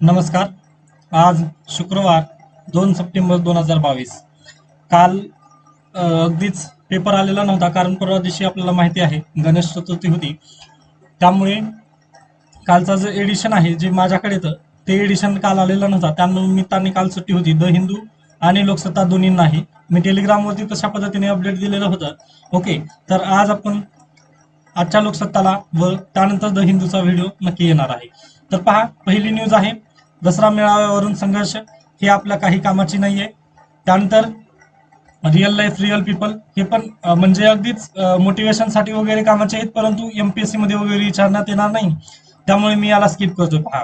नमस्कार. आज शुक्रवार 2 सप्टेंबर 2022. काल अगदीच पेपर आलेला नव्हता, कारण परवा दिवशी आपल्याला माहिती आहे गणेश चतुर्थी होती. त्यामुळे कालचा जो एडिशन आहे जे माझ्याकडे येतं ते एडिशन काल आलेलं नव्हता. त्या निमित्ताने काल सुट्टी होती द हिंदू आणि लोकसत्ता दोन्हींनाही. मी टेलिग्रामवरती तशा पद्धतीने अपडेट दिलेलं होतं. ओके, तर आज आपण आजच्या लोकसत्ताला व त्यानंतर द हिंदूचा व्हिडिओ नक्की येणार आहे. तर पहा, पहिली न्यूज आहे दसरा मेळाव्यावरून संघर्ष, हे आपल्या काही कामाची नाहीये. त्यानंतर रिअल लाईफ रिअल पीपल, हे पण म्हणजे अगदीच मोटिवेशनसाठी वगैरे कामाचे आहेत, परंतु एमपीएससी मध्ये वगैरे विचारण्यात येणार नाही, त्यामुळे मी याला स्किप करतोय. पहा,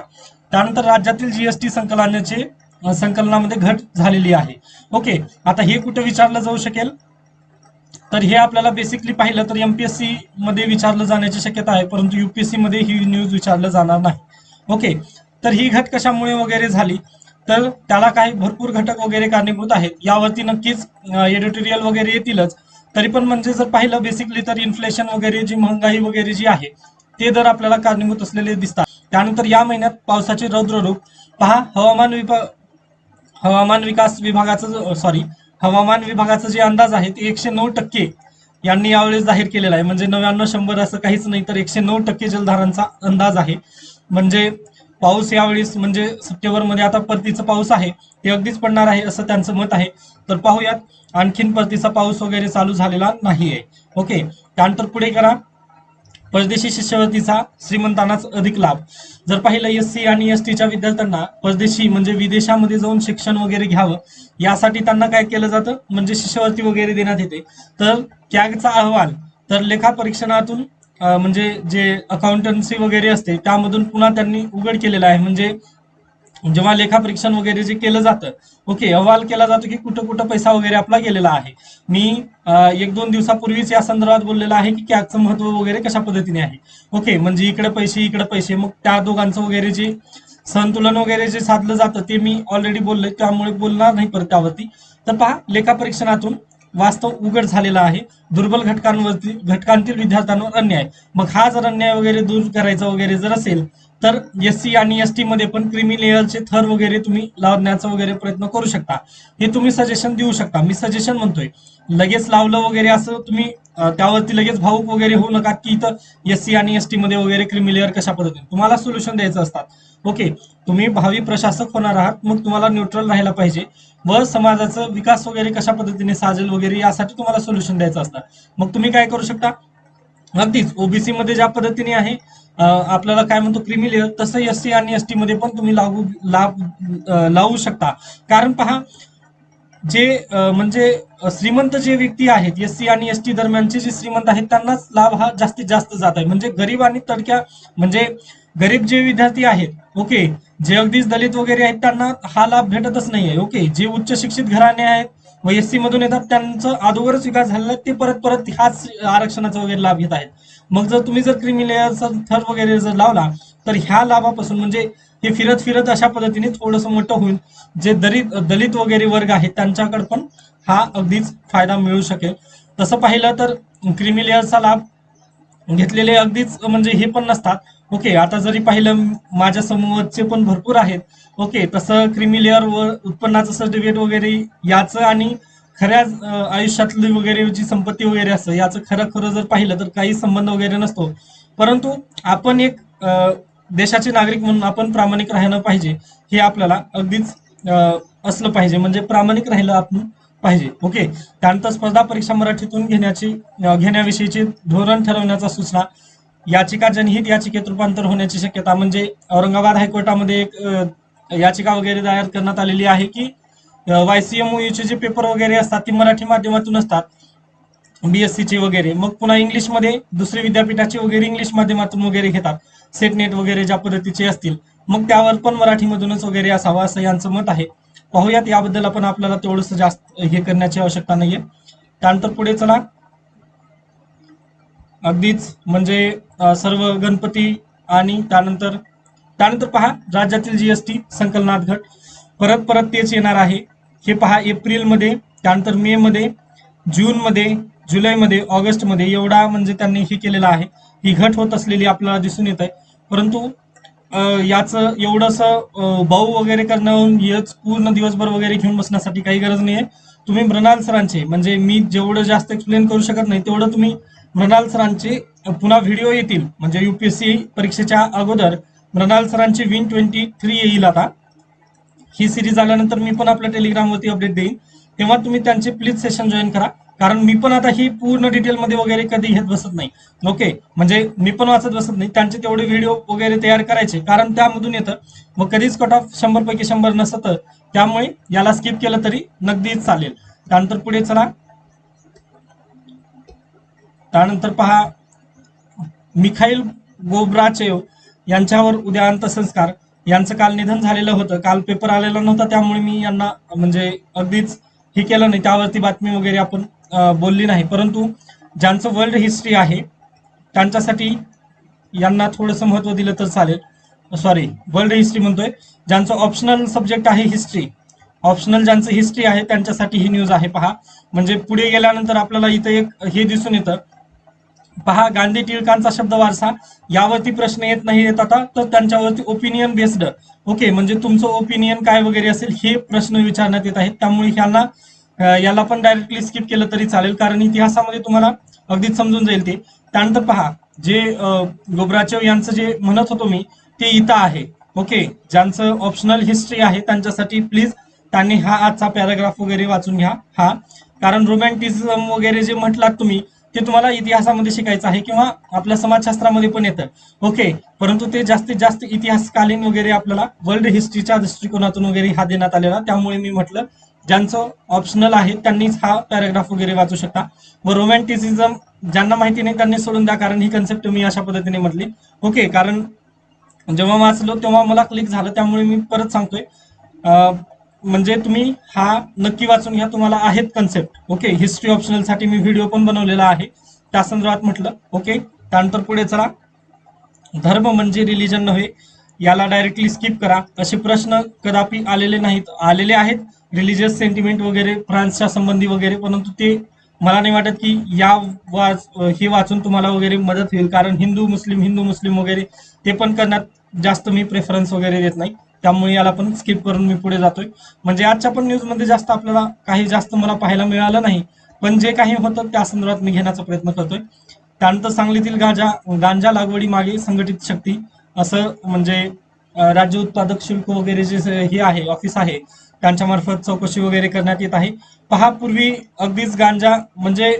त्यानंतर राज्यातील जीएसटी संकलनाचे संकलनामध्ये घट झालेली आहे. ओके, आता हे कुठे विचारलं जाऊ शकेल, तर हे आपल्याला बेसिकली पाहिलं तर एमपीएससी मध्ये विचारलं जाण्याची शक्यता आहे, परंतु युपीएससी मध्ये ही न्यूज विचारलं जाणार नाही. ओके, तर ही घट कशामुळे वगैरे झाली, तर त्याला काही भरपूर घटक वगैरे कारणीभूत आहेत. यावरती नक्कीच एडिटोरियल वगैरे येतीलच. तरी पण म्हणजे जर पाहिलं बेसिकली तर इन्फ्लेशन वगैरे, जी महागाई वगैरे जी आहे, ते दर आपल्याला कारणीभूत असलेले दिसतात. त्यानंतर या महिन्यात पावसाचे रौद्ररूप. पहा, हवामान विभागाचा जे अंदाज आहे ते 109% यांनी यावेळेस जाहीर केलेला आहे. म्हणजे 99-100 असं काहीच नाही, तर 109% जलधारांचा अंदाज आहे. म्हणजे पाऊस यावेळेस म्हणजे सप्टेंबरमध्ये आता परतीचा पाऊस आहे ते अगदीच पडणार आहे असं त्यांचं मत आहे. तर पाहूयात, आणखीन परतीचा पाऊस वगैरे चालू झालेला नाहीये. ओके, त्यानंतर पुढे करा, परदेशी शिष्यवृत्तीचा श्रीमंतांनाच अधिक लाभ. जर पाहिलं एससी आणि एसटीच्या विद्यार्थ्यांना परदेशी म्हणजे विदेशामध्ये जाऊन शिक्षण वगैरे घ्यावं, यासाठी त्यांना काय केलं जातं, म्हणजे शिष्यवृत्ती वगैरे देण्यात येते. तर त्याचा अहवाल तर लेखा परीक्षणातून म्हणजे जे अकाउंटन्सी वगैरे असते त्यामधून पुन्हा त्यांनी उघड केलेलं आहे. म्हणजे जेव्हा लेखापरीक्षण वगैरे जे केलं जातं, ओके, अहवाल केला जातो की कुठं कुठं पैसा वगैरे आपला गेलेला आहे. मी 1-2 दिवसापूर्वीच या संदर्भात बोललेलं आहे की कॅगचं महत्व वगैरे कशा पद्धतीने आहे. ओके, म्हणजे इकडे पैसे इकडे पैसे, मग त्या दोघांचं वगैरे जे संतुलन वगैरे जे साधलं जातं ते मी ऑलरेडी बोललोय, त्यामुळे बोलणार नाही परत त्यावरती. तर पहा, लेखापरीक्षणातून वास्तव उघड झालेला आहे. दुर्बल घटकांतील विद्यार्थ्यांवर अन्याय. मग हा जर अन्याय वगैरे दूर करायचा वगैरे जर असेल, तर एससी आणि एसटी मध्ये पण क्रिमी लेअरचे थर वगैरे तुम्ही लावण्याचा वगैरे प्रयत्न करू शकता. हे तुम्ही सजेशन देऊ शकता. मी सजेशन म्हणतोय, लगेच लावलं वगैरे असं तुम्ही त्यावरती लगेच भाऊक वगैरे होऊ नका की इथं एससी आणि एसटी मध्ये वगैरे क्रिमी लेअर कशा पद्धतीने. तुम्हाला सोल्युशन द्यायचं असतात. ओके, तुम्ही भावी प्रशासक होणार आहात, मग तुम्हाला न्यूट्रल राहायला पाहिजे व समाजाचा विकास वगैरे कशा पद्धतीने साजेल वगैरे यासाठी तुम्हाला सोल्युशन द्यायचं असतं. मग तुम्ही काय करू शकता, अगदीच ओबीसी मध्ये ज्या पद्धतीने आहे आपल्याला काय म्हणतो क्रिमी लेअर, तसं एससी आणि एसटी मध्ये पण तुम्ही लावू शकता. कारण पहा, जे म्हणजे श्रीमंत जे व्यक्ती आहेत एससी आणि एसटी दरम्यानचे जे श्रीमंत आहेत त्यांनाच लाभ हा जास्तीत जास्त जात आहे. म्हणजे गरीब आणि तडक्या म्हणजे गरीब जे विद्यार्थी आहेत, ओके, जे अगदीच दलित वगैरे आहेत त्यांना हा लाभ भेटतच नाहीये. ओके, जे उच्च शिक्षित घराणे आहेत व एससी मधून येतात त्यांचं अगोदरच विकास झालेला आहे, ते परत परत ह्याच आरक्षणाचा वगैरे लाभ घेत आहेत. मग जर तुम्ही जर क्रिमी लेअरचा थर वगैरे जर लावला, तर ह्या लाभापासून म्हणजे हे फिरत फिरत अशा पद्धतीने थोडंसं मोठं होईल. जे दलित वगैरे वर्ग आहेत त्यांच्याकडे पण हा अगदीच फायदा मिळू शकेल. तसं पाहिलं तर क्रिमी लेअरचा लाभ घेतलेले अगदीच म्हणजे हे पण नसतात. ओके, आता जरी पाहिलं माझ्या समूहाचे पण भरपूर आहेत. ओके, तसं क्रिमी लेअर व उत्पन्नाचं सर्टिफिकेट वगैरे याचं आणि खऱ्या आयुष्यातली वगैरे जी संपत्ती वगैरे असतं याचं खरं खरं जर पाहिलं तर काही संबंध वगैरे नसतो. परंतु आपण एक देशाचे नागरिक म्हणून आपण प्रामाणिक राहायला पाहिजे, हे आपल्याला अगदीच असलं पाहिजे. म्हणजे प्रामाणिक राहिलं आपण पाहिजे. ओके, त्यानंतर स्पर्धा परीक्षा मराठीतून घेण्याविषयीचे धोरण ठरवण्याचा सूचना. याचिका जनहित याचिकेत रूपांतर होण्याची शक्यता. म्हणजे औरंगाबाद हायकोर्टामध्ये एक याचिका वगैरे दायर करण्यात आलेली आहे की वायसीएमओयूचे जे पेपर वगैरे असतात ते मराठी माध्यमातून असतात, बीएससीचे वगैरे, मग पुन्हा इंग्लिशमध्ये दुसरे विद्यापीठाचे वगैरे इंग्लिश माध्यमातून वगैरे घेतात, सेट नेट वगैरे ज्या पद्धतीचे असतील, मग त्यावर पण मराठीमधूनच वगैरे असावं असं यांचं मत आहे. पाहूयात, याबद्दल आपण आपल्याला तेवढंसं जास्त हे करण्याची आवश्यकता नाहीये. त्यानंतर पुढे चला, अगदीच म्हणजे सर्व गणपती आणि त्यानंतर त्यानंतर पहा, राज्यातील जीएसटी संकलनात घट. परत परत तेच येणार आहे. हे पहा, एप्रिलमध्ये, त्यानंतर मे मध्ये, जूनमध्ये, जुलैमध्ये, ऑगस्टमध्ये एवढा म्हणजे त्यांनी हे केलेलं आहे. ही घट होत असलेली आपल्याला दिसून येत आहे. परंतु याचं एवढंसं बाऊ वगैरे करणं हेच पूर्ण दिवसभर वगैरे घेऊन बसण्यासाठी काही गरज नाही आहे. तुम्ही मृणाल सरांचे म्हणजे मी जेवढं जास्त एक्सप्लेन करू शकत नाही तेवढं तुम्ही मृणाल सरांचे पुन्हा व्हिडिओ येतील म्हणजे युपीएससी परीक्षेच्या अगोदर मृणाल सरांची Win23 येईल. आता ही सिरीज आल्यानंतर मी पण आपल्या टेलिग्रामवरती अपडेट देईन, तेव्हा तुम्ही त्यांचे प्लीज सेशन जॉईन करा. कारण मी पण आता ही पूर्ण डिटेलमध्ये वगैरे कधी घेत बसत नाही. ओके, म्हणजे मी पण वाचत बसत नाही, त्यांचे तेवढे व्हिडिओ वगैरे तयार करायचे कारण त्यामधून येतं. मग कधीच कट ऑफ 100 पैकी 100 नसतं, त्यामुळे याला स्किप केलं तरी नगदीच चालेल. त्यानंतर पुढे चला. त्यानंतर पहा, मिखाईल गोब्राचेव यांच्यावर उद्या अंत्यसंस्कार. यांचं काल निधन झालेलं होतं, काल पेपर आलेला नव्हता, त्यामुळे मी यांना म्हणजे अगदीच हे केलं नाही, त्यावरती बातमी वगैरे आपण बोलली नाही. परंतु ज्यांचं वर्ल्ड हिस्ट्री आहे त्यांच्यासाठी यांना थोडंसं महत्त्व दिलं तर चालेल. सॉरी, वर्ल्ड हिस्ट्री म्हणतोय, ज्यांचं ऑप्शनल सब्जेक्ट आहे हिस्ट्री, ऑप्शनल ज्यांचं हिस्ट्री आहे त्यांच्यासाठी ही न्यूज आहे. पहा, म्हणजे पुढे गेल्यानंतर आपल्याला इथं एक हे दिसून येतं. पहा, गांधी टिळकांचा शब्द वारसा यावरती प्रश्न येत नाही येत आता, तर त्यांच्यावरती ओपिनियन बेस्ड. ओके, म्हणजे तुमचं ओपिनियन काय वगैरे असेल हे प्रश्न विचारण्यात येत आहेत, त्यामुळे ह्यांना याला पण डायरेक्टली स्किप केलं तरी चालेल कारण इतिहासामध्ये तुम्हाला अगदीच समजून जाईल ते. त्यानंतर पहा, जे गोब्राचेव यांचं जे म्हणत होतो मी ते इथं आहे. ओके, ज्यांचं ऑप्शनल हिस्ट्री आहे त्यांच्यासाठी प्लीज त्यांनी हा आजचा पॅराग्राफ वगैरे वाचून घ्या. हा, कारण रोमॅन्टिझम वगैरे जे म्हटलात तुम्ही ते तुम्हाला इतिहासामध्ये शिकायचं आहे किंवा आपल्या समाजशास्त्रामध्ये पण येतं. ओके, परंतु ते जास्तीत जास्त इतिहासकालीन वगैरे आपल्याला वर्ल्ड हिस्ट्रीच्या दृष्टिकोनातून वगैरे हा देण्यात आलेला, त्यामुळे मी म्हटलं ज्यांचं ऑप्शनल आहे त्यांनीच हा पॅराग्राफ वगैरे वाचू शकता. व रोमॅन्टिसिझम ज्यांना माहिती नाही त्यांनी सोडून द्या, कारण ही कन्सेप्ट मी अशा पद्धतीने म्हटली. ओके, कारण जेव्हा वाचलो तेव्हा मला क्लिक झालं, त्यामुळे मी परत सांगतोय. म्हणजे तुम्ही हा नक्की वाचून घ्या, तुम्हाला आहेत कन्सेप्ट. ओके, हिस्ट्री ऑप्शनलसाठी मी व्हिडिओ पण बनवलेला आहे त्या संदर्भात म्हटलं. ओके, त्यानंतर पुढे चला. धर्म म्हणजे रिलिजन नव्हे, याला डायरेक्टली स्किप करा. असे प्रश्न कदापि आलेले नाहीत, आलेले आहेत रिलिजियस सेंटिमेंट वगैरे फ्रान्सच्या संबंधी वगैरे, परंतु ते मला नाही वाटत की हे वाचून तुम्हाला वगैरे मदत होईल, कारण हिंदू मुस्लिम वगैरे ते पण करण्यात जास्त मी प्रेफरन्स वगैरे देत नाही, त्यामुळे याला पण स्किप करून मी पुढे जातोय. म्हणजे आजच्या पण न्यूजमध्ये जास्त आपल्याला काही जास्त मला पाहायला मिळालं नाही, पण जे काही होतं त्या संदर्भात मी घेण्याचा प्रयत्न करतोय. त्यानंतर सांगलीतील गांजा लागवडी मागे संघटित शक्ती, असं म्हणजे राज्य उत्पादक शुल्क वगैरे जे हे आहे ऑफिस आहे त्यांच्या मार्फत चौकशी वगैरे करण्यात येत आहे. पहा, पूर्वी अगदीच गांजा म्हणजे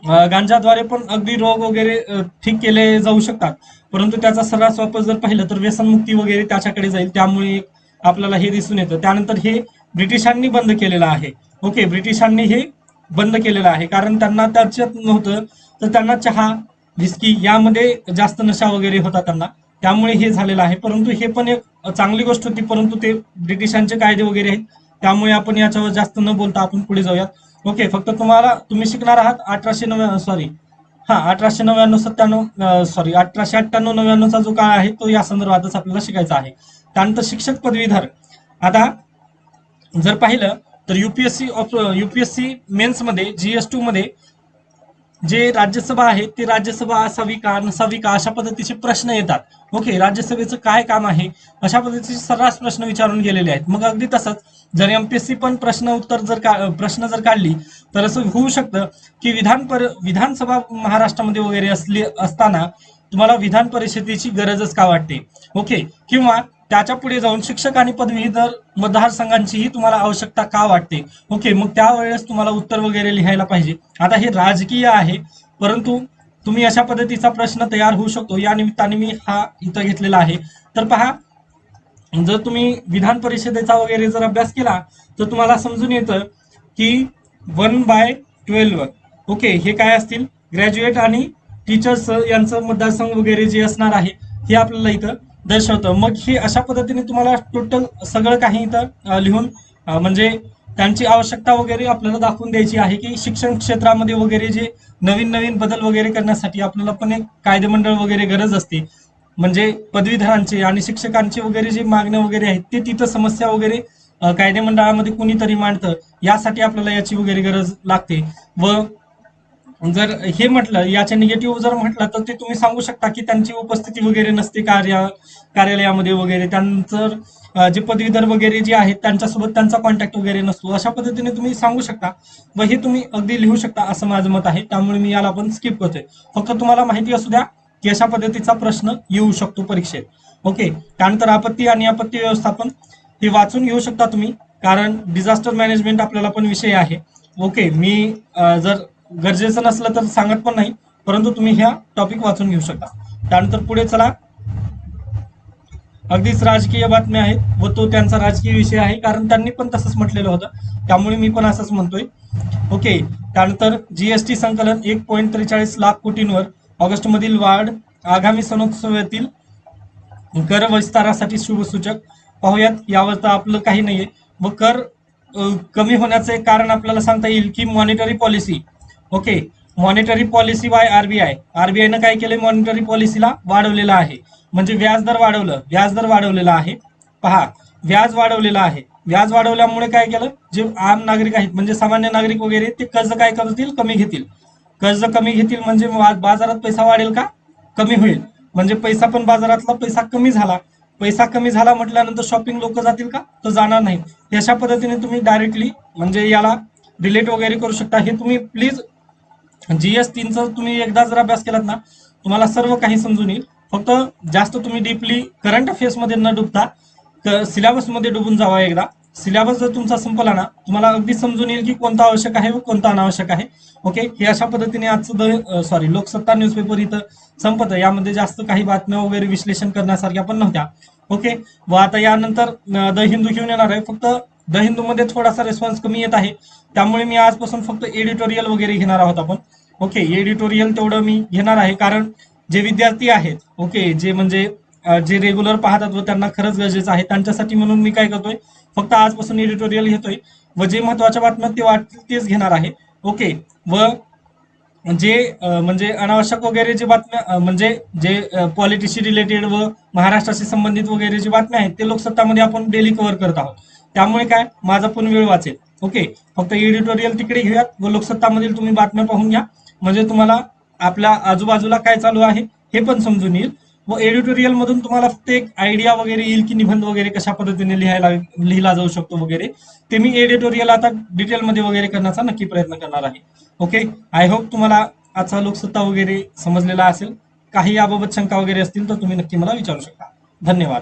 गांजाद्वारे पण अगदी रोग वगैरे ठीक केले जाऊ शकतात, परंतु त्याचा सर्रास वापर जर पाहिलं तर व्यसनमुक्ती वगैरे त्याच्याकडे जाईल, त्यामुळे आपल्याला हे दिसून येतं. त्यानंतर हे ब्रिटिशांनी बंद केलेलं आहे. ओके, ब्रिटिशांनी हे बंद केलेलं आहे कारण त्यांना त्याच्यात नव्हतं, तर त्यांना चहा विस्की यामध्ये जास्त नशा वगैरे होता त्यांना, त्यामुळे हे झालेलं आहे. परंतु हे पण एक चांगली गोष्ट होती, परंतु ते ब्रिटिशांचे कायदे वगैरे आहेत, त्यामुळे आपण याच्यावर जास्त न बोलता आपण पुढे जाऊयात. ओके, फक्त तुम्ही शिकणार आहात 1898 जो काळ आहे तो या संदर्भातच आपल्याला शिकायचा आहे. त्यानंतर शिक्षक पदवीधर. आता जर पाहिलं तर युपीएससी मेन्स मध्ये GS2 मध्ये जे राज्यसभा आहे ते राज्यसभा असावी का नसावी का अशा पद्धतीचे प्रश्न येतात. ओके, राज्यसभेचं काय काम आहे अशा पद्धतीचे सर्रास प्रश्न विचारून गेलेले आहेत. मग अगदी तसंच जर एमपीएससी पण प्रश्न जर काढली तर असं होऊ शकतं की विधानसभा महाराष्ट्रामध्ये वगैरे असताना तुम्हाला विधान परिषदेची गरजच का वाटते. ओके, किंवा त्याच्या पुढे जाऊन शिक्षक आणि पदवीधर मतदारसंघांचीही तुम्हाला आवश्यकता का वाटते. ओके, मग त्यावेळेस तुम्हाला उत्तर वगैरे लिहायला पाहिजे. आता हे राजकीय आहे, परंतु तुम्ही अशा पद्धतीचा प्रश्न तयार होऊ शकतो, या निमित्ताने मी हा इथं घेतलेला आहे. तर पहा, जर तुम्ही विधान परिषदेचा वगैरे जर अभ्यास केला तर तुम्हाला समजून येतं की 1/12. ओके, हे काय असतील, ग्रॅज्युएट आणि टीचर्स यांचं मतदारसंघ वगैरे जे असणार आहे हे आपल्याला इथं दर्शवतं. मग हे अशा पद्धतीने तुम्हाला टोटल सगळं काही इथं लिहून म्हणजे त्यांची आवश्यकता वगैरे आपल्याला दाखवून द्यायची आहे की शिक्षण क्षेत्रामध्ये वगैरे जे नवीन नवीन बदल वगैरे करण्यासाठी आपल्याला पण एक कायदेमंडळ वगैरे गरज असते. म्हणजे पदवीधरांचे आणि शिक्षकांचे वगैरे जे मागण्या वगैरे आहेत ते तिथं समस्या वगैरे कायदेमंडळामध्ये कुणीतरी मांडतं, यासाठी आपल्याला याची वगैरे गरज लागते. व जर हे म्हटलं याच्या निगेटिव्ह जर म्हटलं तर ते तुम्ही सांगू शकता की त्यांची उपस्थिती वगैरे नसते कार्यालयामध्ये वगैरे, त्यांचं जे पदवीधर वगैरे जे आहेत त्यांच्यासोबत त्यांचा कॉन्टॅक्ट वगैरे नसतो, अशा पद्धतीने तुम्ही सांगू शकता व हे तुम्ही अगदी लिहू शकता असं माझं मत आहे. त्यामुळे मी याला पण स्किप करतोय. फक्त तुम्हाला माहिती असू द्या की अशा पद्धतीचा प्रश्न येऊ शकतो परीक्षेत. ओके. त्यानंतर आपत्ती आणि आपत्ती व्यवस्थापन हे वाचून घेऊ शकता तुम्ही, कारण डिझास्टर मॅनेजमेंट आपल्याला पण विषय आहे. ओके. मी जर गरजेचं नसलं तर सांगत पण नाही, परंतु तुम्ही ह्या टॉपिक वाचून घेऊ शकता. त्यानंतर पुढे चला. अगदीच राजकीय बातम्या आहेत व तो त्यांचा राजकीय विषय आहे, कारण त्यांनी पण तसंच म्हटलेलं होतं, त्यामुळे मी पण असंच म्हणतोय. ओके. त्यानंतर जीएसटी संकलन 1.43 लाख कोटींवर ऑगस्टमधील वाढ आगामी सणोत्सवातील कर विस्तारासाठी शुभसूचक. पाहूयात, यावर तर आपलं काही नाहीये. व कर कमी होण्याचे कारण आपल्याला सांगता येईल की monetary policy. Okay. Monetary policy by RBI. आरबीआयनं काय केलंय, मॉनिटरी पॉलिसीला वाढवलेलं आहे. म्हणजे व्याजदर वाढवलं, व्याजदर वाढवलेला आहे. पहा, व्याज वाढवलेलं आहे. व्याज वाढवल्यामुळे काय केलं, जे आम नागरिक आहेत म्हणजे सामान्य नागरिक वगैरे ते कर्ज काय करतील, कमी घेतील. कर्ज कमी घेतील म्हणजे बाजारात पैसा वाढेल का, कमी होईल. म्हणजे पैसा पण बाजारातला पैसा कमी झाला. पैसा कमी झाला म्हटल्यानंतर शॉपिंग लोक जातील का, तर जाणार नाही. अशा पद्धतीने तुम्ही डायरेक्टली म्हणजे याला रिलेट वगैरे करू शकता. हे तुम्ही प्लीज GS3चा तुम्ही एकदा जर अभ्यास केलात ना, तुम्हाला सर्व काही समजून येईल. फक्त जास्त तुम्ही डीपली करंट अफेअर्स मध्ये न डुबता सिलेबस मध्ये डुबून जावा एकदा. सिलेबस जर तुमचा संपला ना, तुम्हाला अगदी समजून येईल की कोणता आवश्यक आहे व कोणता अनावश्यक आहे. ओके. हे अशा पद्धतीने आजचं लोकसत्ता न्यूजपेपर इथं संपत. यामध्ये जास्त काही बातम्या वगैरे विश्लेषण करण्यासारख्या पण नव्हत्या. ओके. व आता यानंतर द हिंदू घेऊन येणार आहे. फक्त द हिंदू मध्ये थोडासा रिस्पॉन्स कमी येत आहे, त्यामुळे मी आजपासून फक्त एडिटोरियल वगैरे घेणार आहोत आपण. ओके. एडिटोरियल तेवढं मी घेणार आहे, कारण जे विद्यार्थी आहेत, ओके, जे म्हणजे जे रेग्युलर पाहतात व त्यांना खरंच गरजेचं आहे त्यांच्यासाठी म्हणून मी काय करतोय, फक्त आजपासून एडिटोरियल घेतोय व जे महत्वाच्या बातम्या ते वाटतील तेच घेणार आहे. ओके. व जे म्हणजे अनावश्यक वगैरे जे बातम्या म्हणजे जे पॉलिटिशी रिलेटेड व महाराष्ट्राशी संबंधित वगैरे जे बातम्या आहेत ते लोकसत्तामध्ये आपण डेली कव्हर करत आहोत. त्यामुळे काय, माझा पण वेळ वाचेल. ओके. फक्त एडिटोरियल तिकडे घेऊयात व लोकसत्तामधील तुम्ही बातम्या पाहून घ्या, म्हणजे तुम्हाला आपल्या आजूबाजूला काय चालू आहे हे पण समजून येईल. व एडिटोरियल मधून तुम्हाला फक्त एक आयडिया वगैरे येईल की निबंध वगैरे कशा पद्धतीने लिहिला जाऊ शकतो वगैरे. ते मी एडिटोरियल आता डिटेलमध्ये वगैरे करण्याचा नक्की प्रयत्न करणार आहे. ओके. आय होप तुम्हाला आजचा लोकसत्ता वगैरे समजलेला असेल. काही याबाबत शंका वगैरे असतील तर तुम्ही नक्की मला विचारू शकता. धन्यवाद.